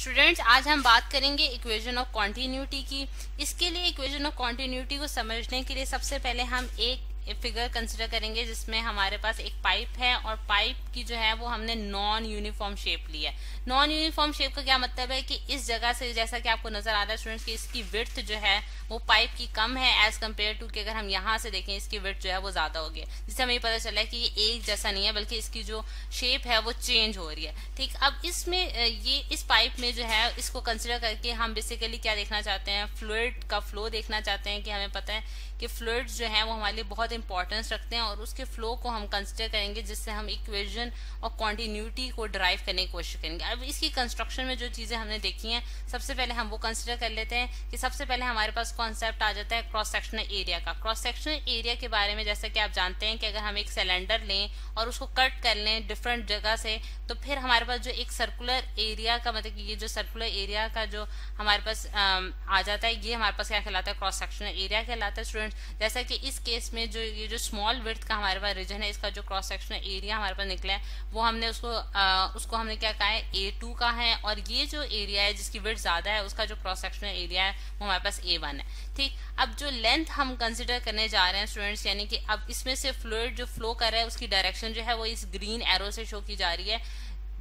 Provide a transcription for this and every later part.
Students, आज हम बात करेंगे इक्वेशन ऑफ कॉन्टिन्यूटी की। इसके लिए इक्वेशन ऑफ कॉन्टिन्यूटी को समझने के लिए सबसे पहले हम एक फिगर कंसिडर करेंगे जिसमें हमारे पास एक पाइप है और पाइप की जो है वो हमने नॉन यूनिफॉर्म शेप ली है। नॉन यूनिफॉर्म शेप का क्या मतलब है कि इस जगह से, जैसा कि आपको नजर आ रहा है स्टूडेंट्स, कि इसकी विड्थ जो है वो पाइप की कम है एज कम्पेयर टू कि अगर हम यहाँ से देखें इसकी विड्थ जो है वो ज्यादा होगी, जिससे हमें पता चला है कि ये एक जैसा नहीं है बल्कि इसकी जो शेप है वो चेंज हो रही है। ठीक, अब इसमें ये इस पाइप में जो है इसको कंसिडर करके हम बेसिकली क्या देखना चाहते हैं, फ्लूइड का फ्लो देखना चाहते हैं। कि हमें पता है कि फ्लूइड्स जो है वो हमारे लिए बहुत इंपॉर्टेंस रखते हैं और उसके फ्लो को हम कंसिडर करेंगे, जिससे हम इक्वेशन और कॉन्टिन्यूटी को ड्राइव करने की कोशिश करेंगे। अब इसकी कंस्ट्रक्शन में जो चीजें हमने देखी हैं, सबसे पहले हम वो कंसिडर कर लेते हैं कि सबसे पहले हमारे पास कॉन्सेप्ट आ जाता है क्रॉस सेक्शनल एरिया का। क्रॉस सेक्शनल एरिया के बारे में जैसा कि आप जानते हैं कि अगर हम एक सिलेंडर लें और उसको कट कर लें डिफरेंट जगह से, तो फिर हमारे पास जो एक सर्कुलर एरिया का, मतलब कि ये जो सर्कुलर एरिया का जो हमारे पास आ जाता है, ये हमारे पास क्या कहलाता है, क्रॉस सेक्शनल एरिया कहलाता है स्टूडेंट। जैसा कि इस केस में जो ये जो स्मॉल विड्थ का हमारे पास रीजन है, इसका जो क्रॉस सेक्शनल एरिया हमारे पास निकला है वो हमने उसको हमने क्या कहा है, A2 का है। और ये जो एरिया है जिसकी विड्थ ज्यादा है उसका जो क्रॉस सेक्शनल एरिया है वो हमारे पास A1 है। ठीक, अब जो लेंथ हम कंसिडर करने जा रहे हैं स्टूडेंट्स, यानी कि अब इसमें से फ्लूइड जो फ्लो कर रहा है उसकी डायरेक्शन जो है वो इस ग्रीन एरो से शो की जा रही है,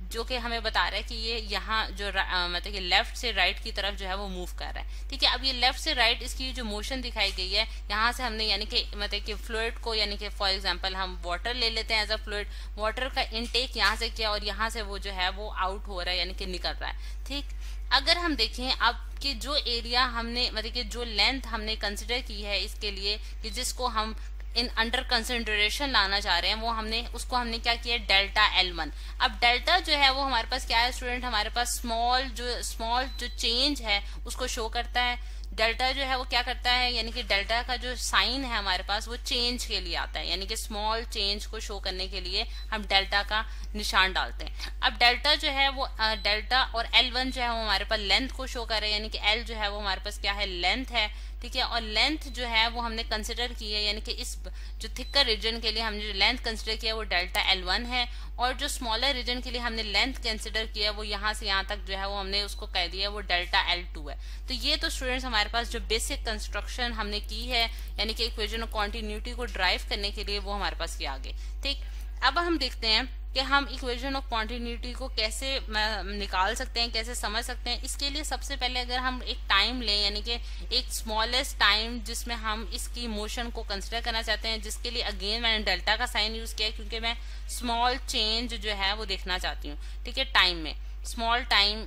जो कि हमें बता रहा है कि ये यहाँ जो मतलब कि लेफ्ट से राइट की तरफ जो है वो मूव कर रहा है। ठीक है, अब ये लेफ्ट से राइट इसकी जो मोशन दिखाई गई है, यहाँ से हमने यानी कि मतलब कि फ्लूइड को, यानी कि फॉर एग्जांपल हम वाटर ले लेते हैं एज अ फ्लूइड, वाटर का इनटेक यहाँ से किया और यहाँ से वो जो है वो आउट हो रहा है, यानी कि निकल रहा है। ठीक, अगर हम देखें अब कि जो एरिया हमने, मतलब कि जो लेंथ हमने कंसिडर की है इसके लिए, कि जिसको हम इन अंडर कंसिडरेशन लाना चाह रहे हैं, वो उसको हमने क्या किया, डेल्टा L1। अब डेल्टा जो है वो हमारे पास क्या है स्टूडेंट, हमारे पास स्मॉल जो चेंज है उसको शो करता है। डेल्टा जो है वो क्या करता है, यानी कि डेल्टा का जो साइन है हमारे पास वो चेंज के लिए आता है, यानी कि स्मॉल चेंज को शो करने के लिए हम डेल्टा का निशान डालते हैं। अब डेल्टा जो है वो डेल्टा और L1 जो है वो हमारे पास लेंथ को शो कर रहे हैं, यानी कि L जो है वो हमारे पास क्या है, लेंथ है। ठीक है, और लेंथ जो है वो हमने कंसिडर की है, यानी कि इस जो थिकर रीजन के लिए हमने जो लेंथ कंसिडर किया है वो डेल्टा L1 है, और जो स्मॉलर रीजन के लिए हमने लेंथ कंसिडर किया है वो यहाँ से यहाँ तक जो है वो हमने उसको कह दिया वो डेल्टा L2 है। तो ये तो स्टूडेंट्स हमारे पास जो बेसिक कंस्ट्रक्शन हमने की है, यानी कि इक्वेशन ऑफ कॉन्टिन्यूटी को ड्राइव करने के लिए, वो हमारे पास ये आगे। ठीक, अब हम देखते हैं कि हम इक्वेशन ऑफ कॉन्टिन्यूटी को कैसे निकाल सकते हैं, कैसे समझ सकते हैं। इसके लिए सबसे पहले अगर हम एक टाइम लें, यानी कि एक स्मॉलेस्ट टाइम जिसमें हम इसकी मोशन को कंसिडर करना चाहते हैं, जिसके लिए अगेन मैंने डेल्टा का साइन यूज किया है क्योंकि मैं स्मॉल चेंज जो है वो देखना चाहती हूँ। ठीक है, टाइम में स्मॉल टाइम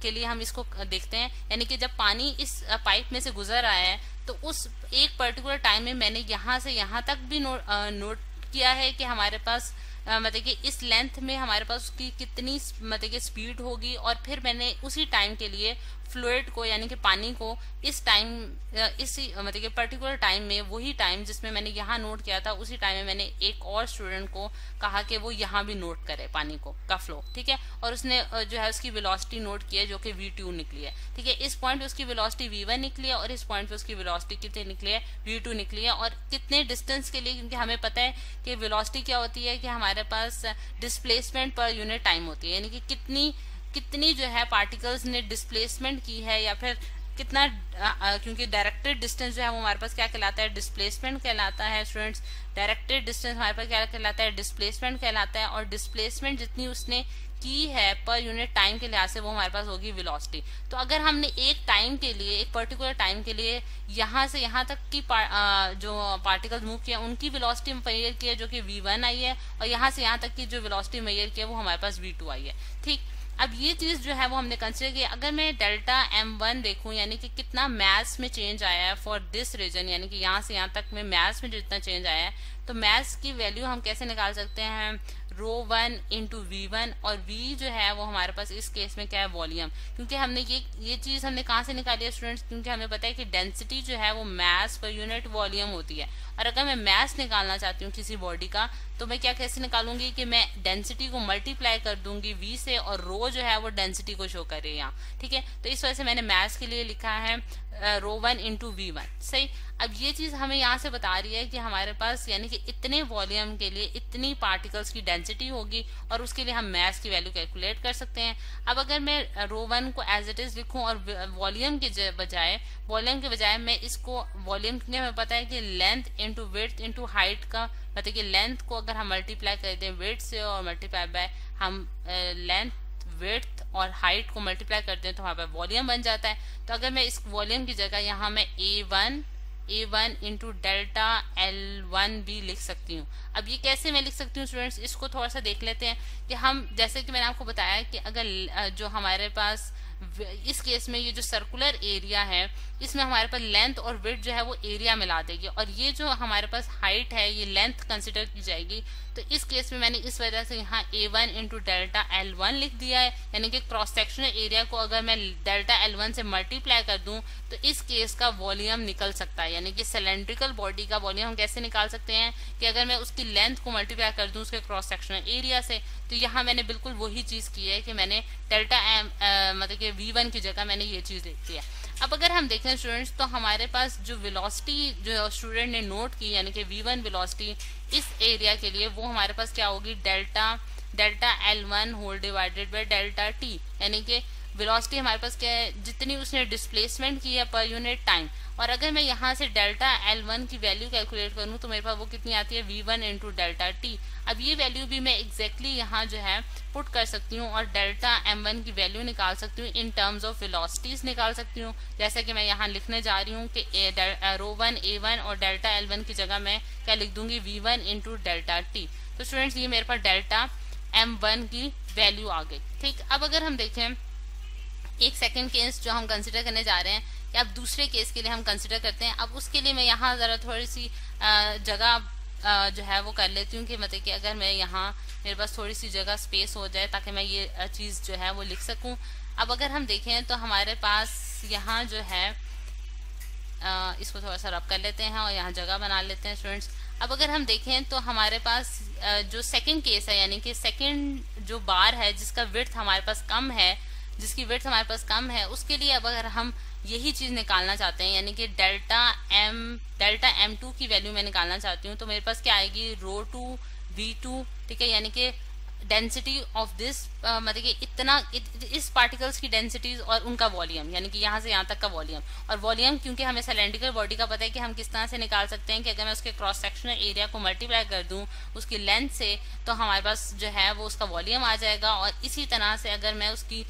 के लिए हम इसको देखते हैं, यानी कि जब पानी इस पाइप में से गुजर रहा है तो उस एक पर्टिकुलर टाइम में मैंने यहाँ से यहाँ तक भी नोट किया है कि हमारे पास मतलब कि इस लेंथ में हमारे पास उसकी कितनी मतलब कि स्पीड होगी, और फिर मैंने उसी टाइम के लिए फ्लूइड को, यानी कि पानी को इस टाइम, इसी मतलब कि पर्टिकुलर टाइम में, वही टाइम जिसमें मैंने यहाँ नोट किया था उसी टाइम में मैंने एक और स्टूडेंट को कहा कि वो यहाँ भी नोट करे पानी को का फ्लो। ठीक है, और उसने जो है उसकी वेलोसिटी नोट की है जो कि V2 निकली है। ठीक है, इस पॉइंट पे उसकी वेलोसिटी V1 निकली है और इस पॉइंट पे उसकी वेलोसिटी कितनी निकली है, V2 निकली है। और कितने डिस्टेंस के लिए, क्योंकि हमें पता है कि वेलोसिटी क्या होती है, कि हमारे पास डिस्प्लेसमेंट पर यूनिट टाइम होती है, यानी कि कितनी जो है पार्टिकल्स ने डिस्प्लेसमेंट की है, या फिर कितना क्योंकि डायरेक्टेड डिस्टेंस जो है वो हमारे पास क्या कहलाता है, डिस्प्लेसमेंट कहलाता है स्टूडेंट्स। डायरेक्टेड डिस्टेंस हमारे पास क्या कहलाता है, डिस्प्लेसमेंट कहलाता है। और डिस्प्लेसमेंट जितनी उसने की है पर यूनिट टाइम के लिहाज से वो हमारे पास होगी वेलोसिटी। तो अगर हमने एक टाइम के लिए, एक पर्टिकुलर टाइम के लिए यहाँ से यहाँ तक की जो पार्टिकल्स मूव किया उनकी वेलोसिटी मेजर की है जो कि V1 आई है, और यहाँ से यहाँ तक की जो वेलोसिटी मेजर की है वो हमारे पास V2 आई है। ठीक, अब ये चीज जो है वो हमने कंसिडर की। अगर मैं डेल्टा M1 देखूं, यानी कि कितना मैथ्स में चेंज आया है फॉर दिस रीजन, यानी कि यहाँ से यहाँ तक में मैथ्स में जितना चेंज आया है, तो मैथ्स की वैल्यू हम कैसे निकाल सकते हैं, ρ1 इंटू V1, और V जो है वो हमारे पास इस केस में क्या है, वॉल्यूम। क्योंकि हमने ये चीज हमने कहाँ से निकाली है स्टूडेंट्स, क्योंकि हमें पता है कि डेंसिटी जो है वो मास पर यूनिट वॉल्यूम होती है, और अगर मैं मास निकालना चाहती हूँ किसी बॉडी का तो मैं क्या कैसे निकालूंगी कि मैं डेंसिटी को मल्टीप्लाई कर दूंगी v से और रो जो है वो डेंसिटी को शो कर रही है यहाँ, ठीक है। तो इस वजह से मैंने मैथ्स के लिए लिखा है रो 1 इंटू v1, सही। अब ये चीज हमें यहाँ से बता रही है कि हमारे पास यानी कि इतने वॉल्यूम के लिए इतनी पार्टिकल्स की डेंसिटी होगी और उसके लिए हम मैस की वैल्यू कैलकुलेट कर सकते हैं। अब अगर मैं रो 1 को एज इट इज लिखूं और वॉल्यूम के बजाय मैं इसको वॉल्यूम के हमें पता है कि length into width into height का, मतलब कि लेंथ को अगर हम मल्टीप्लाई कर दें विड्थ से और मल्टीप्लाई बाय हम लेंथ विड्थ और हाइट को मल्टीप्लाई करते हैं तो हमारे पास वॉल्यूम बन जाता है। तो अगर मैं इस वॉल्यूम की जगह यहाँ मैं A1 इंटू डेल्टा L1 भी लिख सकती हूँ। अब ये कैसे मैं लिख सकती हूँ स्टूडेंट्स, इसको थोड़ा सा देख लेते हैं कि हम, जैसे कि मैंने आपको बताया कि अगर जो हमारे पास इस केस में ये जो सर्कुलर एरिया है इसमें हमारे पास लेंथ और विड्थ जो है वो एरिया मिला देगी और ये जो हमारे पास हाइट है ये लेंथ कंसिडर की जाएगी। तो इस केस में मैंने इस वजह से यहाँ A1 इंटू डेल्टा L1 लिख दिया है, यानी कि क्रॉस सेक्शनल एरिया को अगर मैं डेल्टा L1 से मल्टीप्लाई कर दूं तो इस केस का वॉल्यूम निकल सकता है। यानी कि सिलेंड्रिकल बॉडी का वॉल्यूम हम कैसे निकाल सकते हैं कि अगर मैं उसकी लेंथ को मल्टीप्लाई कर दूं उसके क्रॉस सेक्शनल एरिया से। तो यहाँ मैंने बिल्कुल वही चीज की है कि मैंने डेल्टा मतलब कि V1 की जगह मैंने ये चीज लिख दी है। अब अगर हम देखें स्टूडेंट्स तो हमारे पास जो वेलोसिटी जो स्टूडेंट ने नोट की यानी कि V1 वेलोसिटी इस एरिया के लिए वो हमारे पास क्या होगी, delta L1 whole divided by delta T, यानी कि वेलोसिटी हमारे पास क्या है, जितनी उसने डिस्प्लेसमेंट की है पर यूनिट टाइम। और अगर मैं यहाँ से डेल्टा L1 की वैल्यू कैलकुलेट करूँ तो मेरे पास वो कितनी आती है, V1 इंटू डेल्टा T। अब ये वैल्यू भी मैं एग्जैक्टली यहाँ जो है पुट कर सकती हूँ और डेल्टा M1 की वैल्यू निकाल सकती हूँ, इन टर्म्स ऑफ वेलोसिटीज निकाल सकती हूँ। जैसे कि मैं यहाँ लिखने जा रही हूँ कि रो1 A1 और डेल्टा L1 की जगह मैं क्या लिख दूंगी, V1 इंटू डेल्टा T। तो स्टूडेंट्स ये मेरे पास डेल्टा M1 की वैल्यू आ गई, ठीक। अब अगर हम देखें एक सेकंड केस जो हम कंसिडर करने जा रहे हैं कि अब दूसरे केस के लिए हम कंसिडर करते हैं। अब उसके लिए मैं यहाँ जरा थोड़ी सी जगह जो है वो कर लेती हूँ कि मतलब कि अगर मैं यहाँ मेरे पास थोड़ी सी जगह स्पेस हो जाए ताकि मैं ये चीज जो है वो लिख सकूं। अब अगर हम देखें तो हमारे पास यहाँ जो है इसको थोड़ा सा रब कर लेते हैं और यहाँ जगह बना लेते हैं स्टूडेंट्स। अब अगर हम देखें तो हमारे पास जो सेकंड केस है यानी कि सेकंड जो बार है जिसका विड्थ हमारे पास कम है, जिसकी विड्थ हमारे पास कम है, उसके लिए अब अगर हम यही चीज निकालना चाहते हैं यानी कि डेल्टा M2 की वैल्यू मैं निकालना चाहती हूँ तो मेरे पास क्या आएगी, रो2 V2, ठीक है। यानी कि डेंसिटी ऑफ दिस मतलब कि इतना इस पार्टिकल्स की डेंसिटीज और उनका वॉल्यूम यानी कि यहाँ से यहाँ तक का वॉल्यूम। और वॉल्यूम क्योंकि हमें सिलेंड्रिकल बॉडी का पता है कि हम किस तरह से निकाल सकते हैं कि अगर मैं उसके क्रॉस सेक्शनल एरिया को मल्टीप्लाई कर दूं उसकी लेंथ से तो हमारे पास जो है वो उसका वॉल्यूम आ जाएगा। और इसी तरह से अगर मैं उसकी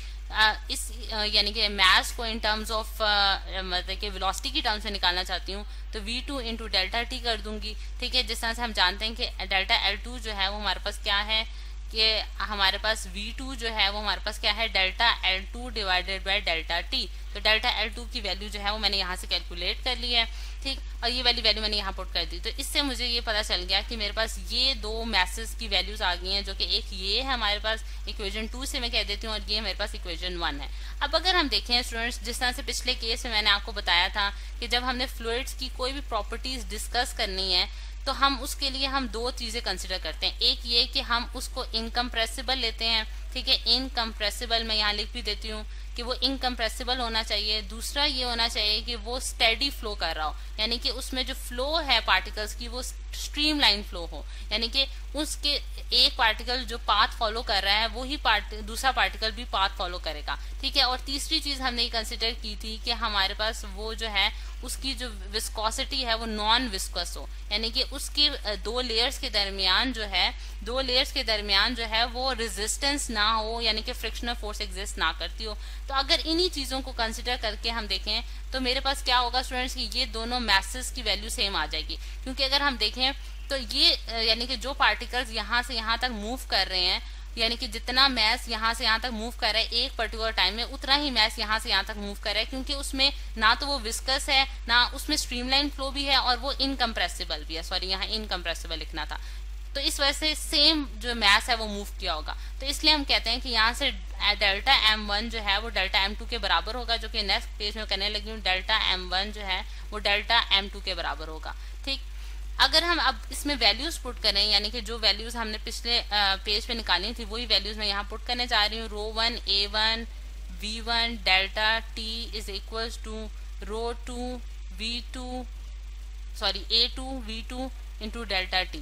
इस यानी कि मैस को इन टर्म्स ऑफ मतलब कि वेलोसिटी की टर्म्स में निकालना चाहती हूँ तो V2 इंटू डेल्टा T कर दूंगी, ठीक है। जिस तरह से हम जानते हैं कि डेल्टा L2 जो है वो हमारे पास क्या है कि हमारे पास V2 जो है वो हमारे पास क्या है, delta L2 divided by delta T। तो डेल्टा L2 की वैल्यू जो है वो मैंने यहाँ से कैलकुलेट कर ली है, ठीक। और ये वाली वैल्यू मैंने यहाँ पुट कर दी। तो इससे मुझे ये पता चल गया कि मेरे पास ये दो मैसेज की वैल्यूज आ गई हैं जो कि एक ये है हमारे पास इक्वेशन 2 से मैं कह देती हूँ और ये मेरे पास इक्वेशन 1 है। अब अगर हम देखें स्टूडेंट्स जिस तरह से पिछले केस में मैंने आपको बताया था कि जब हमने फ्लूइड्स की कोई भी प्रॉपर्टीज डिस्कस करनी है तो हम उसके लिए हम दो चीजें कंसिडर करते हैं। एक ये कि हम उसको इनकम्प्रेसिबल लेते हैं, ठीक है। इनकम्प्रेसिबल मैं यहाँ लिख भी देती हूँ कि वो इनकम्प्रेसिबल होना चाहिए। दूसरा ये होना चाहिए कि वो स्टेडी फ्लो कर रहा हो, यानी कि उसमें जो फ्लो है पार्टिकल्स की वो स्ट्रीमलाइन फ्लो हो, यानी कि उसके एक पार्टिकल जो पाथ फॉलो कर रहा है वो ही दूसरा पार्टिकल भी पाथ फॉलो करेगा, ठीक है। और तीसरी चीज हमने ये कंसिडर की थी कि हमारे पास वो जो है उसकी जो विस्कोसिटी है वो नॉन विस्कस हो, यानी कि उसके दो लेयर्स के दरमियान जो है वो रेजिस्टेंस ना हो, यानी कि फ्रिक्शनल फोर्स एग्जिस्ट ना करती हो। तो अगर इन्हीं चीजों को कंसिडर करके हम देखें तो मेरे पास क्या होगा स्टूडेंट्स कि ये दोनों मैसेज की वैल्यू सेम आ जाएगी। क्योंकि अगर हम देखें तो ये यानी कि जो पार्टिकल्स यहाँ से यहाँ तक मूव कर रहे हैं, यानी कि जितना मैस यहाँ से यहाँ तक मूव कर रहा है एक पर्टिकुलर टाइम में उतना ही मैस यहाँ से यहाँ तक मूव कर रहा है, क्योंकि उसमें ना तो वो विस्कस है ना उसमें स्ट्रीमलाइन फ्लो भी है और वो इनकम्प्रेसिबल भी है। सॉरी यहाँ इनकम्प्रेसिबल लिखना था। तो इस वजह से सेम जो मैस है वो मूव किया होगा। तो इसलिए हम कहते हैं कि यहाँ से डेल्टा M1 जो है वो डेल्टा M2 के बराबर होगा, जो कि नेक्स्ट पेज में करने लगी हूँ। डेल्टा M1 जो है वो डेल्टा M2 के बराबर होगा, ठीक। अगर हम अब इसमें वैल्यूज पुट करें, यानी कि जो वैल्यूज हमने पिछले पेज पे निकाली थी वही वैल्यूज मैं यहाँ पुट करने जा रही हूँ। Rho 1 A1 V1 delta T is equal to rho 2 A2 V2 into delta T।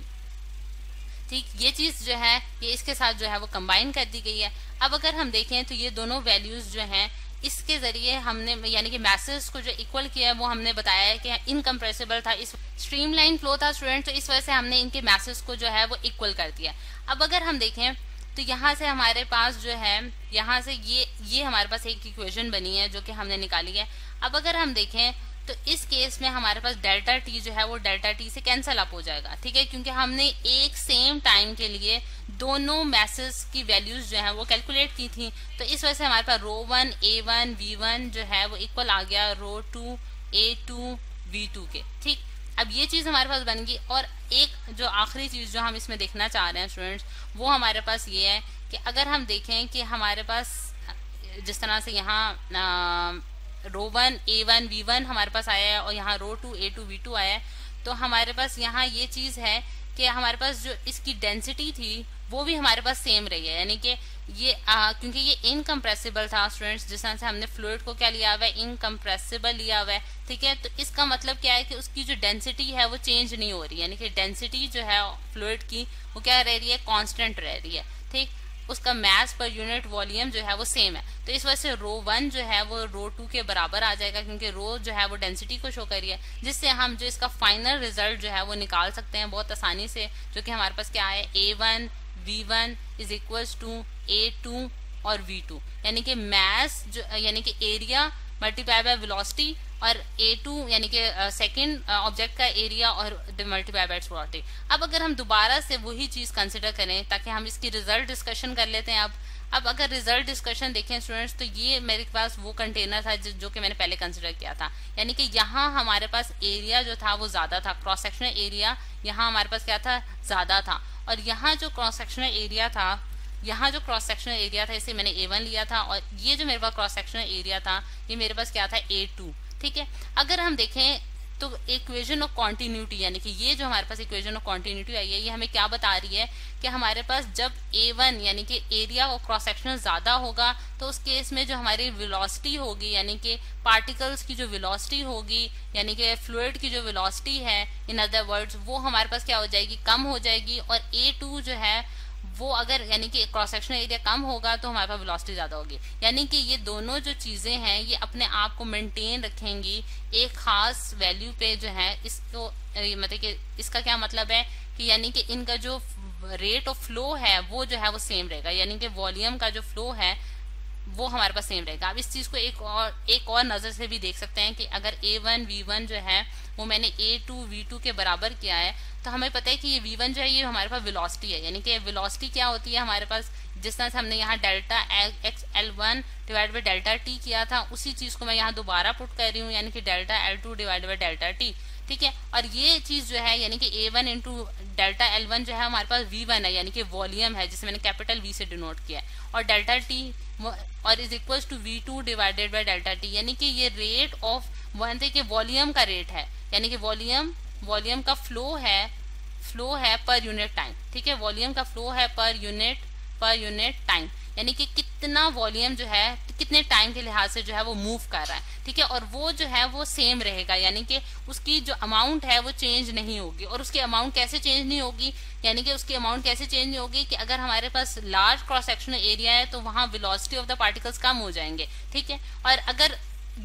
ठीक, ये चीज जो है ये इसके साथ जो है वो कंबाइन कर दी गई है। अब अगर हम देखें तो ये दोनों वैल्यूज जो हैं इसके जरिए हमने यानी कि मैसेज को जो इक्वल किया है वो हमने बताया है कि इनकम्प्रेसिबल था, इस स्ट्रीमलाइन फ्लो था स्टूडेंट, तो इस वजह से हमने इनके मैसेज को जो है वो इक्वल कर दिया। अब अगर हम देखें तो यहाँ से हमारे पास जो है यहाँ से ये हमारे पास एक इक्वेशन बनी है जो कि हमने निकाली है। अब अगर हम देखें तो इस केस में हमारे पास डेल्टा टी जो है वो डेल्टा टी से कैंसल अप हो जाएगा, ठीक है, क्योंकि हमने एक सेम टाइम के लिए दोनों मैसेज की वैल्यूज जो है वो कैलकुलेट की थी। तो इस वजह से हमारे पास रो 1 A1 V1 जो है वो इक्वल आ गया रो 2 A2 V2 के। ठीक, अब ये चीज हमारे पास बन गई। और एक जो आखिरी चीज जो हम इसमें देखना चाह रहे हैं स्टूडेंट्स वो हमारे पास ये है कि अगर हम देखें कि हमारे पास जिस तरह से यहाँ रो 1 A1 V1 हमारे पास आया है और यहाँ रो 2 A2 V2 आया है, तो हमारे पास यहाँ ये चीज है कि हमारे पास जो इसकी डेंसिटी थी वो भी हमारे पास सेम रही है, यानी कि ये क्योंकि ये इनकम्प्रेसिबल था स्टूडेंट्स, जिस तरह से हमने फ्लूइड को क्या लिया हुआ है, इनकम्प्रेसिबल लिया हुआ है, ठीक है। तो इसका मतलब क्या है कि उसकी जो डेंसिटी है वो चेंज नहीं हो रही, यानी कि डेंसिटी जो है फ्लूइड की वो क्या रह रही है, कांस्टेंट रह रही है। ठीक, उसका मास पर यूनिट वॉल्यूम जो है वो सेम है। तो इस वजह से रो 1 जो है वो रो 2 के बराबर आ जाएगा, क्योंकि रो जो है वो डेंसिटी को शो करी है, जिससे हम जो इसका फाइनल रिजल्ट जो है वो निकाल सकते हैं बहुत आसानी से, जो कि हमारे पास क्या है A1 V1 is equal to A2 और V2, यानी कि मास जो यानी कि एरिया मल्टीप्लाई बाय वेलोसिटी और A2 यानी कि सेकंड ऑब्जेक्ट का एरिया और मल्टीप्लाई बाय वेलोसिटी। अब अगर हम दोबारा से वही चीज कंसिडर करें ताकि हम इसकी रिजल्ट डिस्कशन कर लेते हैं। अब अगर रिजल्ट डिस्कशन देखें स्टूडेंट्स तो ये मेरे पास वो कंटेनर था जो कि मैंने पहले कंसिडर किया था, यानी कि यहाँ हमारे पास एरिया जो था वो ज्यादा था, क्रॉस सेक्शनल एरिया यहाँ हमारे पास क्या था, ज्यादा था। और यहाँ जो क्रॉस सेक्शनल एरिया था, यहाँ जो क्रॉस सेक्शनल एरिया था इसे मैंने A1 लिया था, और ये जो मेरे पास क्रॉस सेक्शनल एरिया था ये मेरे पास क्या था, A2। ठीक है, अगर हम देखें तो इक्वेशन ऑफ कॉन्टिन्यूटी, यानी कि ये जो हमारे पास इक्वेशन ऑफ कॉन्टिन्यूटी आई है ये हमें क्या बता रही है कि हमारे पास जब A1 यानी कि एरिया और क्रॉस सेक्शनल ज्यादा होगा तो उस केस में जो हमारी वेलोसिटी होगी, यानी कि पार्टिकल्स की जो वेलोसिटी होगी, यानी कि फ्लूइड की जो वेलोसिटी है, इन अदर वर्ड्स वो हमारे पास क्या हो जाएगी, कम हो जाएगी। और A2 जो है वो अगर यानी कि क्रॉस सेक्शनल एरिया कम होगा तो हमारे पास वेलोसिटी ज्यादा होगी, यानी कि ये दोनों जो चीजें हैं ये अपने आप को मेंटेन रखेंगी एक खास वैल्यू पे जो है। इसको मतलब कि इसका क्या मतलब है कि यानी कि इनका जो रेट ऑफ फ्लो है वो जो है वो सेम रहेगा, यानी कि वॉल्यूम का जो फ्लो है वो हमारे पास सेम रहेगा। अब इस चीज को एक और नजर से भी देख सकते हैं कि अगर A1 V1 जो है वो मैंने A2 V2 के बराबर किया है तो हमें पता है कि ये V1 जो है ये हमारे पास वेलोसिटी है, यानी कि वेलोसिटी क्या होती है हमारे पास, जिस तरह से हमने यहाँ delta XL1 divide by delta T किया था उसी चीज को मैं यहाँ दोबारा पुट कर रही हूँ, यानी कि delta L2 divide by delta T। ठीक है, और ये चीज जो है यानी कि A1 इंटू डेल्टा L1 जो है हमारे पास V1 है, यानी कि वॉल्यूम है जिसे मैंने कैपिटल V से डिनोट किया है, और डेल्टा T और is equal to V2 divided by delta T, यानी कि ये रेट ऑफ वनते के वॉल्यूम का रेट है, यानी कि वॉल्यूम का फ्लो है पर यूनिट टाइम। ठीक है, वॉल्यूम का फ्लो है पर यूनिट टाइम, यानी कि कितना वॉल्यूम जो है कितने टाइम के लिहाज से जो है वो मूव कर रहा है। ठीक है, और वो जो है वो सेम रहेगा, यानी कि उसकी जो अमाउंट है वो चेंज नहीं होगी। और उसकी अमाउंट कैसे चेंज नहीं होगी, यानी कि उसकी अमाउंट कैसे चेंज नहीं होगी कि अगर हमारे पास लार्ज क्रॉस सेक्शनल एरिया है तो वहां वेलोसिटी ऑफ द पार्टिकल्स कम हो जाएंगे। ठीक है, और अगर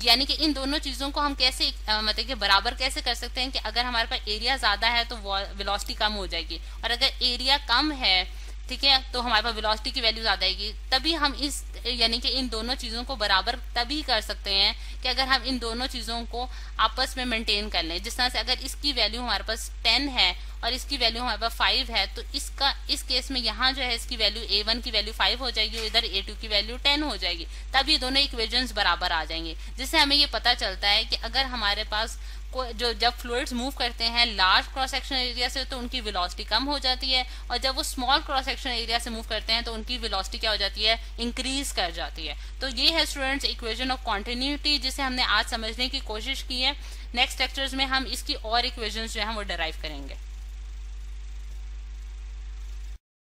यानी कि इन दोनों चीजों को हम कैसे मतलब कि बराबर कैसे कर सकते हैं कि अगर हमारे पास एरिया ज्यादा है तो वेलोसिटी कम हो जाएगी, और अगर एरिया कम है ठीक है तो हमारे पास वेलोसिटी की वैल्यू ज्यादा आएगी। तभी हम इस यानी कि इन दोनों चीजों को बराबर तभी कर सकते हैं कि अगर हम इन दोनों चीजों को आपस में मेंटेन कर लें। जिस तरह से अगर इसकी वैल्यू हमारे पास 10 है और इसकी वैल्यू हमारे पास 5 है तो इस केस में यहाँ जो है इसकी वैल्यू A1 की वैल्यू 5 हो जाएगी और इधर A2 की वैल्यू 10 हो जाएगी, तब ये दोनों इक्वेशंस बराबर आ जाएंगे। जिससे हमें ये पता चलता है कि अगर हमारे पास जो जब फ्लूइड्स मूव करते हैं लार्ज क्रॉस सेक्शन एरिया से तो उनकी वेलोसिटी कम हो जाती है, और जब वो स्मॉल क्रॉस सेक्शन एरिया से मूव करते हैं तो उनकी वेलोसिटी क्या हो जाती है, इंक्रीज कर जाती है। तो ये है स्टूडेंट्स इक्वेशन ऑफ कॉन्टिन्यूटी, जिसे हमने आज समझने की कोशिश की है। नेक्स्ट लेक्चर्स में हम इसकी और इक्वेशंस जो है वो डिराइव करेंगे।